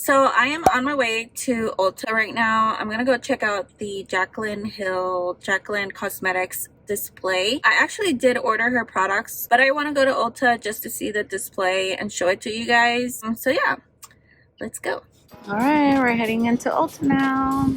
So I am on my way to Ulta right now. I'm gonna go check out the Jaclyn Cosmetics display. I actually did order her products, but I want to go to Ulta just to see the display and show it to you guys. So yeah, let's go. All right, we're heading into Ulta now.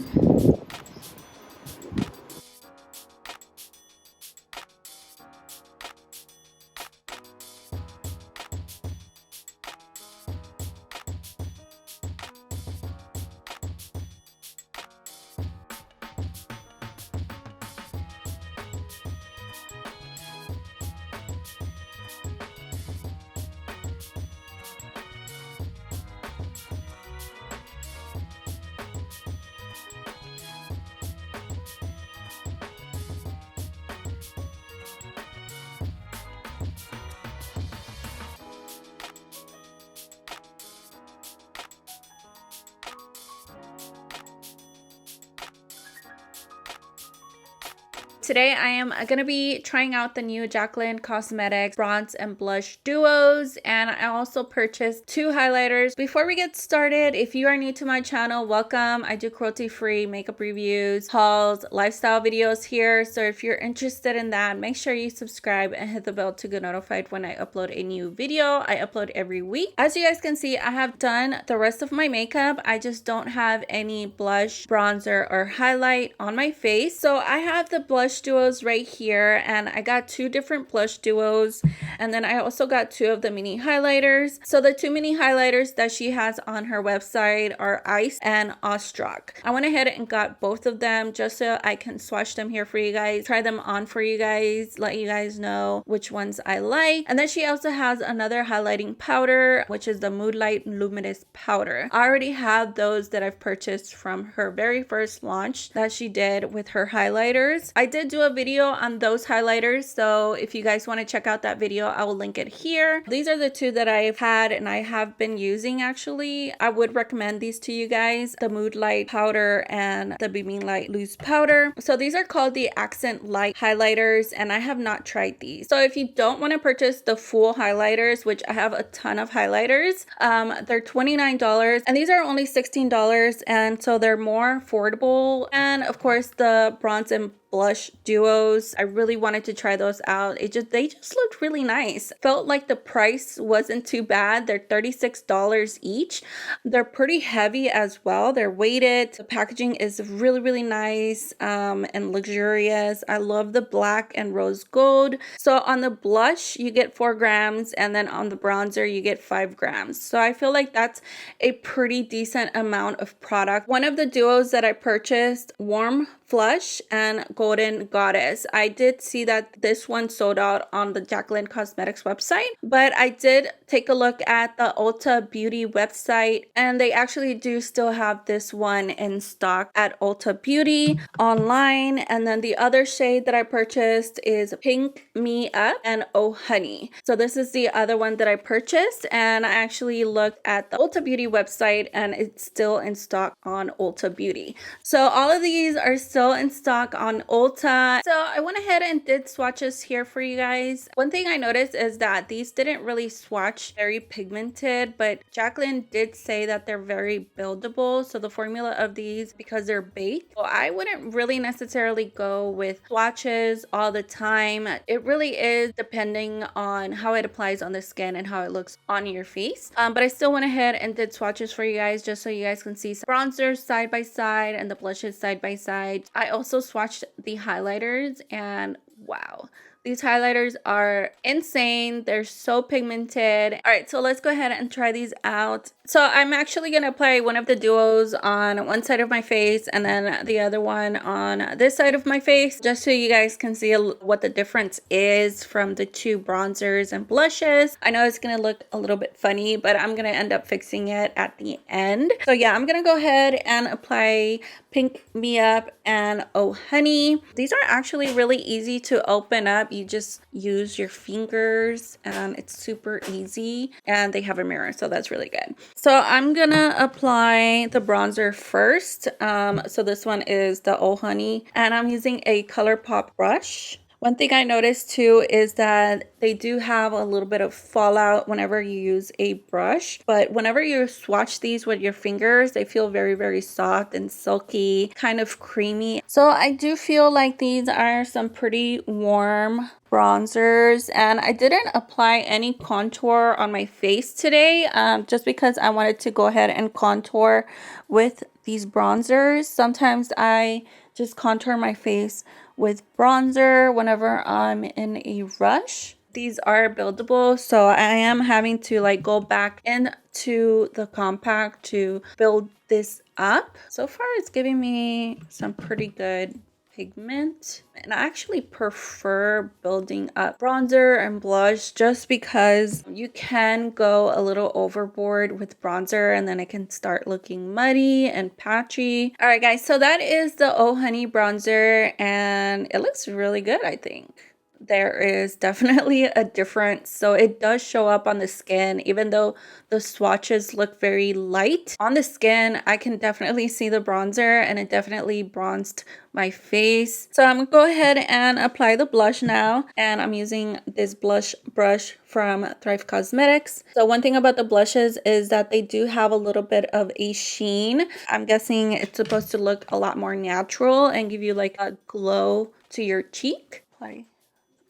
Today I am going to be trying out the new Jaclyn Cosmetics bronze and blush duos, and I also purchased 2 highlighters. Before we get started, if you are new to my channel, welcome. I do cruelty-free makeup reviews, hauls, lifestyle videos here, so if you're interested in that, make sure you subscribe and hit the bell to get notified when I upload a new video. I upload every week. As you guys can see, I have done the rest of my makeup. I just don't have any blush, bronzer, or highlight on my face. So I have the blush duos right here, and I got 2 different blush duos, and then I also got 2 of the mini highlighters. So the 2 mini highlighters that she has on her website are Ice and Awestruck. I went ahead and got both of them just so I can swatch them here for you guys, try them on for you guys, let you guys know which ones I like. And then she also has another highlighting powder, which is the Moonlight Luminous powder. I already have those that I've purchased from her very first launch that she did with her highlighters. I did do a video on those highlighters, so if you guys want to check out that video, I will link it here. These are the 2 that I've had and I have been using. Actually, I would recommend these to you guys, the Moonlight powder and the Beaming Light loose powder. So these are called the Accent Light highlighters, and I have not tried these. So if you don't want to purchase the full highlighters, which I have a ton of highlighters, they're $29 and these are only $16, and so they're more affordable. And of course, the bronze and blush duos, I really wanted to try those out. They just looked really nice. Felt like the price wasn't too bad. They're $36 each. They're pretty heavy as well. They're weighted. The packaging is really nice and luxurious. I love the black and rose gold. So on the blush you get 4 grams, and then on the bronzer you get 5 grams. So I feel like that's a pretty decent amount of product. One of the duos that I purchased, Warm Flush and Golden Goddess. I did see that this one sold out on the Jaclyn Cosmetics website, but I did take a look at the Ulta Beauty website, and they actually do still have this one in stock at Ulta Beauty online. And then the other shade that I purchased is Pink Me Up and Oh Honey. So this is the other one that I purchased, and I actually looked at the Ulta Beauty website and it's still in stock on Ulta Beauty. So all of these are still in stock on Ulta. So I went ahead and did swatches here for you guys. One thing I noticed is that these didn't really swatch very pigmented, but Jaclyn did say that they're very buildable. So the formula of these, because they're baked, so I wouldn't really necessarily go with swatches all the time. It really is depending on how it applies on the skin and how it looks on your face. But I still went ahead and did swatches for you guys just so you guys can see some bronzers side by side and the blushes side by side. I also swatched the highlighters, and wow, these highlighters are insane. They're so pigmented. All right, so let's go ahead and try these out. So I'm actually going to apply one of the duos on one side of my face and then the other one on this side of my face, just so you guys can see what the difference is from the 2 bronzers and blushes. I know it's going to look a little bit funny, but I'm going to end up fixing it at the end. So yeah, I'm going to go ahead and apply Pink Me Up and Oh Honey. These are actually really easy to open up. You just use your fingers and it's super easy, and they have a mirror, so that's really good. So I'm gonna apply the bronzer first. So this one is the Oh Honey, and I'm using a ColourPop brush. One thing I noticed too is that they do have a little bit of fallout whenever you use a brush, but whenever you swatch these with your fingers, they feel very, very soft and silky, kind of creamy. So I do feel like these are some pretty warm bronzers, and I didn't apply any contour on my face today, just because I wanted to go ahead and contour with these bronzers. Sometimes I just contour my face with bronzer whenever I'm in a rush. These are buildable, so I am having to like go back into the compact to build this up. So far it's giving me some pretty good pigment, and I actually prefer building up bronzer and blush just because you can go a little overboard with bronzer and then it can start looking muddy and patchy. All right guys, so that is the Oh Honey bronzer, and it looks really good. I think there is definitely a difference. So it does show up on the skin, even though the swatches look very light. On the skin, I can definitely see the bronzer, and it definitely bronzed my face. So I'm gonna go ahead and apply the blush now, and I'm using this blush brush from Thrive Cosmetics. So one thing about the blushes is that they do have a little bit of a sheen. I'm guessing it's supposed to look a lot more natural and give you like a glow to your cheek. Apply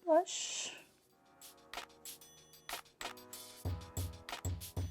blush.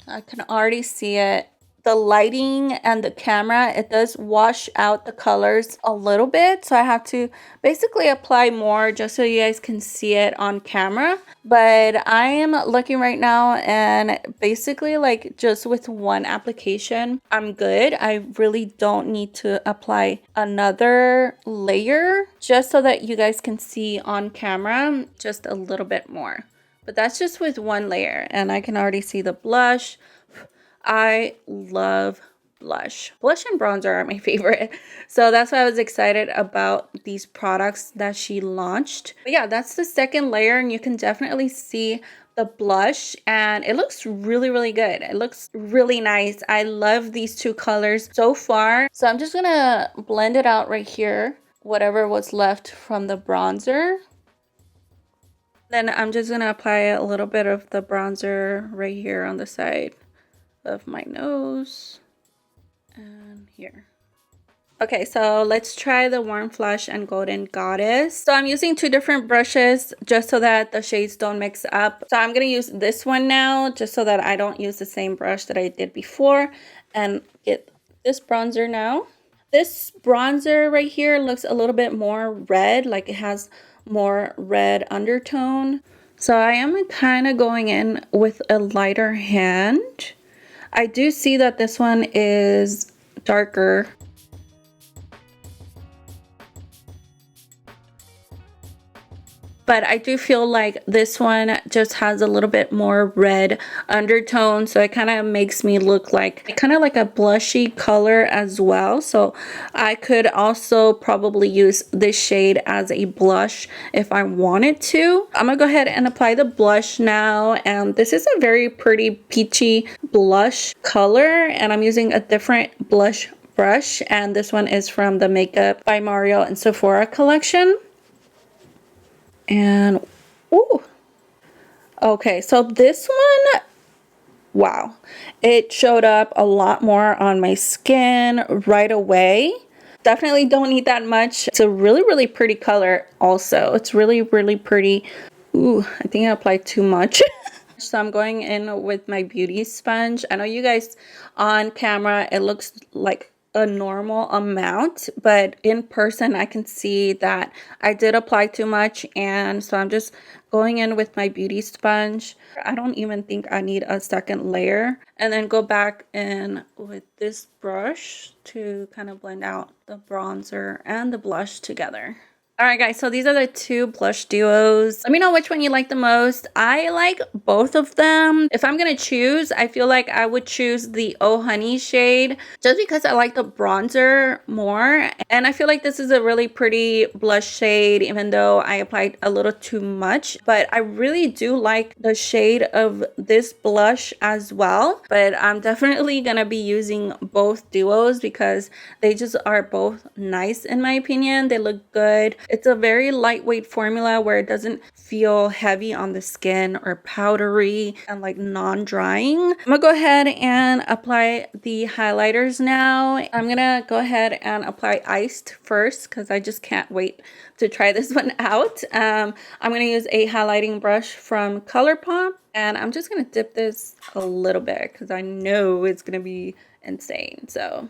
I can already see it. The lighting and the camera, it does wash out the colors a little bit. So I have to basically apply more just so you guys can see it on camera. But I am looking right now, and basically like just with one application, I'm good. I really don't need to apply another layer just so that you guys can see on camera just a little bit more. But that's just with one layer, and I can already see the blush. I love blush. Blush and bronzer are my favorite. So that's why I was excited about these products that she launched. But yeah, that's the second layer, and you can definitely see the blush, and it looks really, really good. It looks really nice. I love these two colors so far. So I'm just gonna blend it out right here, whatever was left from the bronzer. Then I'm just gonna apply a little bit of the bronzer right here on the side of my nose and here. Okay, so let's try the Warm Flush and Golden Goddess. So I'm using two different brushes just so that the shades don't mix up. So I'm gonna use this one now just so that I don't use the same brush that I did before, and get this bronzer now. This bronzer right here looks a little bit more red, like it has more red undertone. So I am kind of going in with a lighter hand. I do see that this one is darker. But I do feel like this one just has a little bit more red undertone. So it kind of makes me look like kind of like a blushy color as well. So I could also probably use this shade as a blush if I wanted to. I'm gonna go ahead and apply the blush now. And this is a very pretty peachy blush color. And I'm using a different blush brush. And this one is from the Makeup by Mario and Sephora collection. And ooh, okay, so this one, wow, it showed up a lot more on my skin right away. Definitely don't need that much. It's a really, really pretty color also. It's really, really pretty. Ooh, I think I applied too much. So I'm going in with my beauty sponge. I know you guys on camera, it looks like a normal amount, but in person I can see that I did apply too much, and so I'm just going in with my beauty sponge. I don't even think I need a second layer, and then go back in with this brush to kind of blend out the bronzer and the blush together. All right, guys, so these are the two blush duos. Let me know which one you like the most. I like both of them. If I'm gonna choose, I feel like I would choose the Oh Honey shade just because I like the bronzer more. And I feel like this is a really pretty blush shade, even though I applied a little too much. But I really do like the shade of this blush as well. But I'm definitely gonna be using both duos because they just are both nice in my opinion. They look good. It's a very lightweight formula where it doesn't feel heavy on the skin or powdery and like non-drying. I'm gonna go ahead and apply the highlighters now. I'm gonna go ahead and apply iced first because I just can't wait to try this one out. I'm gonna use a highlighting brush from ColourPop, and I'm just gonna dip this a little bit because I know it's gonna be insane. So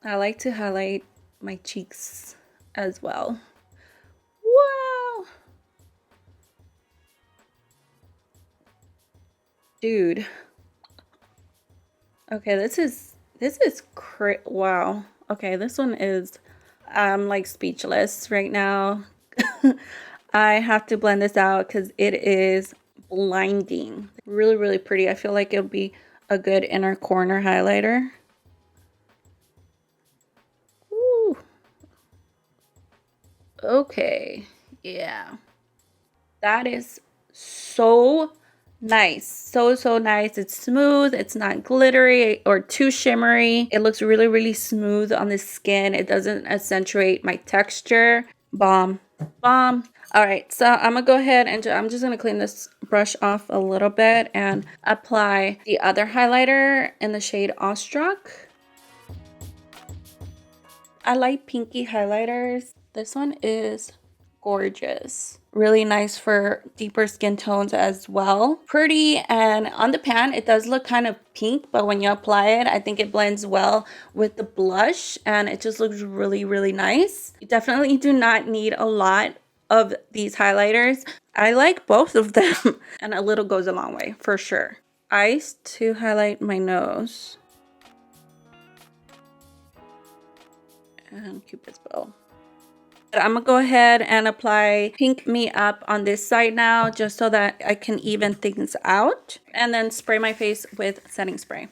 I like to highlight my cheeks as well. Wow, dude. Okay, this is wow. Okay, this one is, I'm like speechless right now. I have to blend this out because it is blinding. Really, really pretty. I feel like it'll be a good inner corner highlighter. Ooh. Okay, yeah. That is so nice. So nice. It's smooth. It's not glittery or too shimmery. It looks really, really smooth on the skin. It doesn't accentuate my texture. Bomb. Bomb. All right, so I'm gonna go ahead and I'm just gonna clean this brush off a little bit and apply the other highlighter in the shade Awestruck. I like pinky highlighters. This one is gorgeous. Really nice for deeper skin tones as well. Pretty, and on the pan it does look kind of pink, but when you apply it, I think it blends well with the blush and it just looks really, really nice. You definitely do not need a lot of these highlighters. I like both of them and a little goes a long way for sure. Ice to highlight my nose. And Cupid's bow. I'm gonna go ahead and apply Pink Me Up on this side now, just so that I can even things out, and then spray my face with setting spray.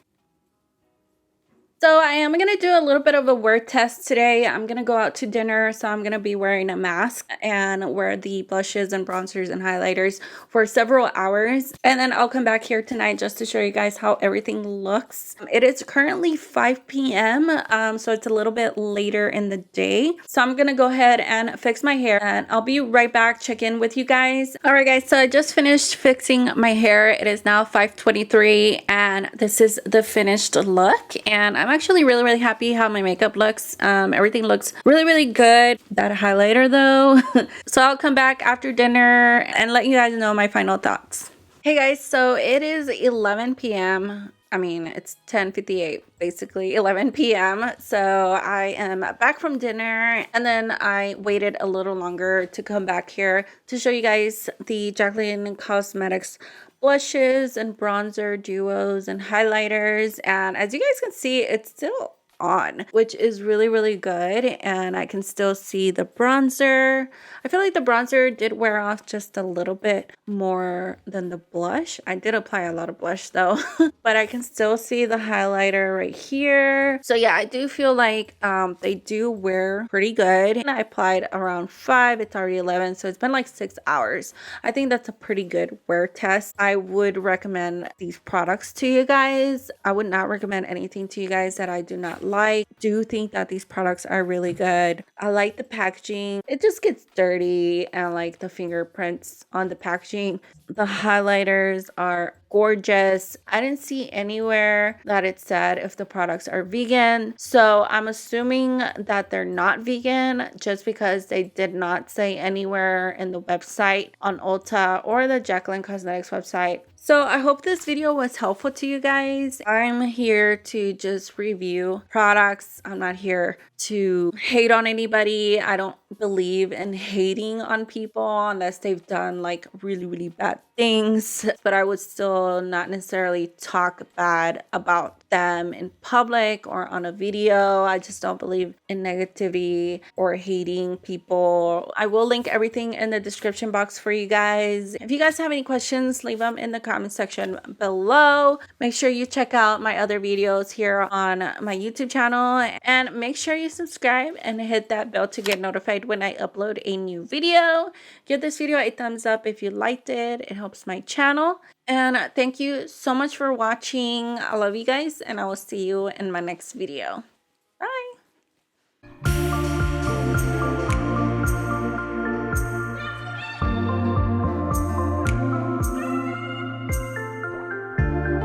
So I am going to do a little bit of a wear test today. I'm going to go out to dinner, so I'm going to be wearing a mask and wear the blushes and bronzers and highlighters for several hours. And then I'll come back here tonight just to show you guys how everything looks. It is currently 5 p.m., so it's a little bit later in the day. So I'm going to go ahead and fix my hair, and I'll be right back, check in with you guys. All right, guys, so I just finished fixing my hair. It is now 5:23, and this is the finished look. And I'm actually really, really happy how my makeup looks. Everything looks really, really good. That highlighter though. So I'll come back after dinner and let you guys know my final thoughts. Hey guys, so it is 11 p.m. I mean, it's 10:58, basically 11 p.m. So I am back from dinner, and then I waited a little longer to come back here to show you guys the Jaclyn Cosmetics blushes and bronzer duos and highlighters. And as you guys can see, it's still on, which is really, really good. And I can still see the bronzer. I feel like the bronzer did wear off just a little bit more than the blush. I did apply a lot of blush though, but I can still see the highlighter right here. So yeah, I do feel like they do wear pretty good. And I applied around 5, it's already 11, so it's been like 6 hours. I think that's a pretty good wear test. I would recommend these products to you guys. I would not recommend anything to you guys that I do not like. Do think that these products are really good. I like the packaging. It just gets dirty, and like the fingerprints on the packaging. The highlighters are gorgeous. I didn't see anywhere that it said if the products are vegan, so I'm assuming that they're not vegan just because they did not say anywhere in the website on Ulta or the Jaclyn Cosmetics website. So I hope this video was helpful to you guys. I'm here to just review products. I'm not here to hate on anybody. I don't believe in hating on people unless they've done like really, really bad things. But I would still not necessarily talk bad about them in public or on a video. I just don't believe in negativity or hating people. I will link everything in the description box for you guys. If you guys have any questions, leave them in the comment section below. Make sure you check out my other videos here on my YouTube channel, and make sure you subscribe and hit that bell to get notified when I upload a new video. Give this video a thumbs up if you liked it. It helps my channel. And thank you so much for watching. I love you guys, and I will see you in my next video.